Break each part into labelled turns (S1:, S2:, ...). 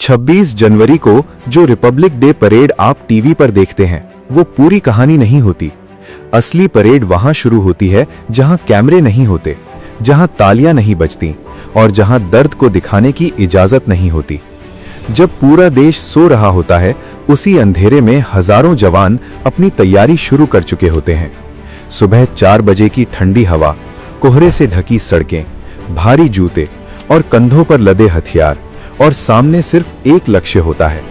S1: 26 जनवरी को जो Republic day parade आप टीवी पर देखते हैं वो पूरी कहानी नहीं होती। असली परेड वहां शुरू होती है जहां कैमरे नहीं होते, जहां तालियां नहीं बजती और जहां दर्द को दिखाने की इजाजत नहीं होती। जब पूरा देश सो रहा होता है, उसी अंधेरे में हजारों जवान अपनी तैयारी शुरू कर चुके होते हैं। सुबह 4 बजे की ठंडी हवा, कोहरे से ढकी सड़कें, भारी जूते और कंधों पर लदे हथियार, और सामने सिर्फ एक लक्ष्य होता है,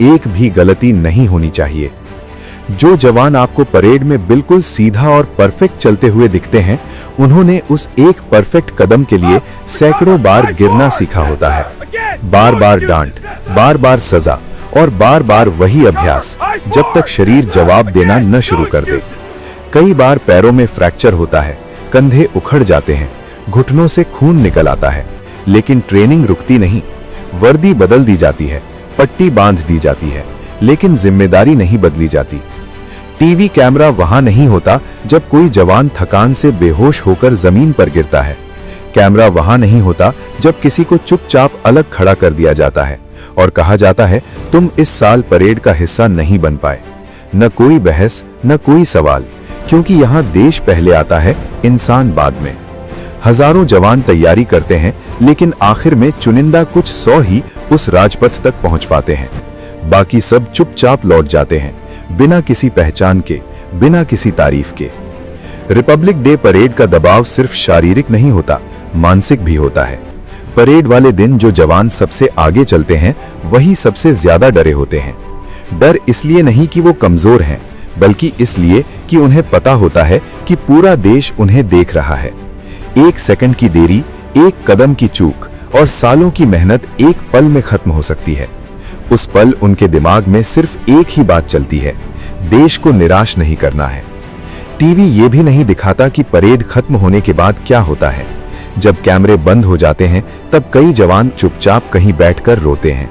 S1: एक भी गलती नहीं होनी चाहिए। जो जवान आपको परेड में बिल्कुल सीधा और परफेक्ट चलते हुए दिखते हैं, उन्होंने उस एक परफेक्ट कदम के लिए सैकड़ों बार गिरना सीखा होता है। बार बार डांट, बार बार सजा और बार बार वही अभ्यास, जब तक शरीर जवाब देना न शुरू कर दे। कई बार पैरों में फ्रैक्चर होता है, कंधे उखड़ जाते हैं, घुटनों से खून निकल आता है, लेकिन ट्रेनिंग रुकती नहीं। वर्दी बदल दी जाती है, पट्टी बांध दी जाती है, लेकिन जिम्मेदारी नहीं बदली जाती। टीवी कैमरा वहां नहीं होता जब कोई जवान थकान से बेहोश होकर जमीन पर गिरता है। कैमरा वहां नहीं होता जब किसी को चुपचाप अलग खड़ा कर दिया जाता है और कहा जाता है, तुम इस साल परेड का हिस्सा नहीं बन पाए। न कोई बहस, न कोई सवाल, क्योंकि यहां देश पहले आता है, इंसान बाद में। हजारों जवान तैयारी करते हैं, लेकिन आखिर में चुनिंदा कुछ 100 ही उस राजपथ तक पहुंच पाते हैं। बाकी सब चुपचाप लौट जाते हैं, बिना किसी पहचान के, बिना किसी तारीफ के। रिपब्लिक डे परेड का दबाव सिर्फ शारीरिक नहीं होता, मानसिक भी होता है। परेड वाले दिन जो जवान सबसे आगे चलते हैं, वही सबसे ज्यादा डरे होते हैं। डर इसलिए नहीं कि वो कमजोर हैं, बल्कि इसलिए कि उन्हें पता होता है कि पूरा देश उन्हें देख रहा है। एक सेकंड की देरी, एक कदम की चूक और सालों की मेहनत एक पल में खत्म हो सकती है। उस पल उनके दिमाग में सिर्फ एक ही बात चलती है, देश को निराश नहीं करना है। टीवी ये भी नहीं दिखाता कि परेड खत्म होने के बाद क्या होता है। जब कैमरे बंद हो जाते हैं, तब कई जवान चुपचाप कहीं बैठकर रोते हैं।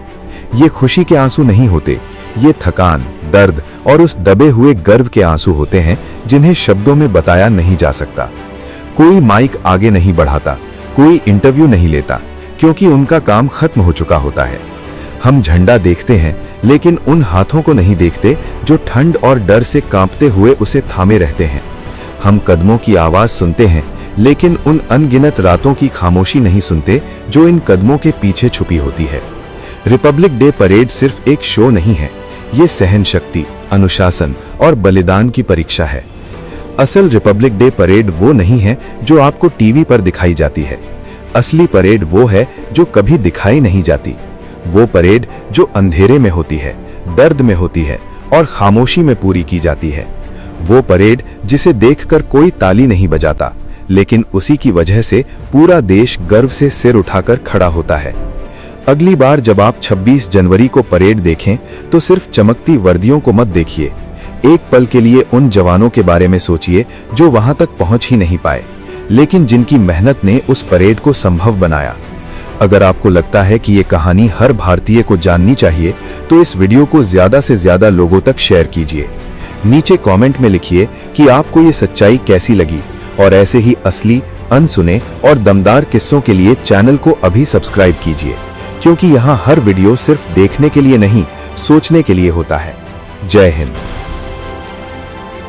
S1: ये खुशी के आंसू नहीं होते, ये थकान, दर्द और उस दबे हुए गर्व के आंसू होते हैं, जिन्हें शब्दों में बताया नहीं जा सकता। कोई माइक आगे नहीं बढ़ाता, कोई इंटरव्यू नहीं लेता, क्योंकि उनका काम खत्म हो चुका होता है। हम झंडा देखते हैं, लेकिन उन हाथों को नहीं देखते जो ठंड और डर से कांपते हुए उसे थामे रहते हैं। हम कदमों की आवाज सुनते हैं, लेकिन उन अनगिनत रातों की खामोशी नहीं सुनते जो इन कदमों के पीछे छुपी होती है। रिपब्लिक डे परेड सिर्फ एक शो नहीं है, ये सहन शक्ति, अनुशासन और बलिदान की परीक्षा है। असल रिपब्लिक डे परेड वो नहीं है जो आपको टीवी पर दिखाई जाती है। असली परेड वो है जो कभी दिखाई नहीं जाती। वो परेड जो अंधेरे में होती है, दर्द में होती है और खामोशी में पूरी की जाती है। वो परेड जिसे देखकर कोई ताली नहीं बजाता, लेकिन उसी की वजह से पूरा देश गर्व से सिर उठाकर खड़ा होता है। अगली बार जब आप 26 जनवरी को परेड देखें, तो सिर्फ चमकती वर्दियों को मत देखिए। एक पल के लिए उन जवानों के बारे में सोचिए जो वहां तक पहुंच ही नहीं पाए, लेकिन जिनकी मेहनत ने उस परेड को संभव बनाया। अगर आपको लगता है कि ये कहानी हर भारतीय को जाननी चाहिए, तो इस वीडियो को ज्यादा से ज्यादा लोगों तक शेयर कीजिए। नीचे कमेंट में लिखिए कि आपको ये सच्चाई कैसी लगी, और ऐसे ही असली, अनसुने और दमदार किस्सों के लिए चैनल को अभी सब्सक्राइब कीजिए, क्योंकि यहाँ हर वीडियो सिर्फ देखने के लिए नहीं, सोचने के लिए होता है। जय हिंद।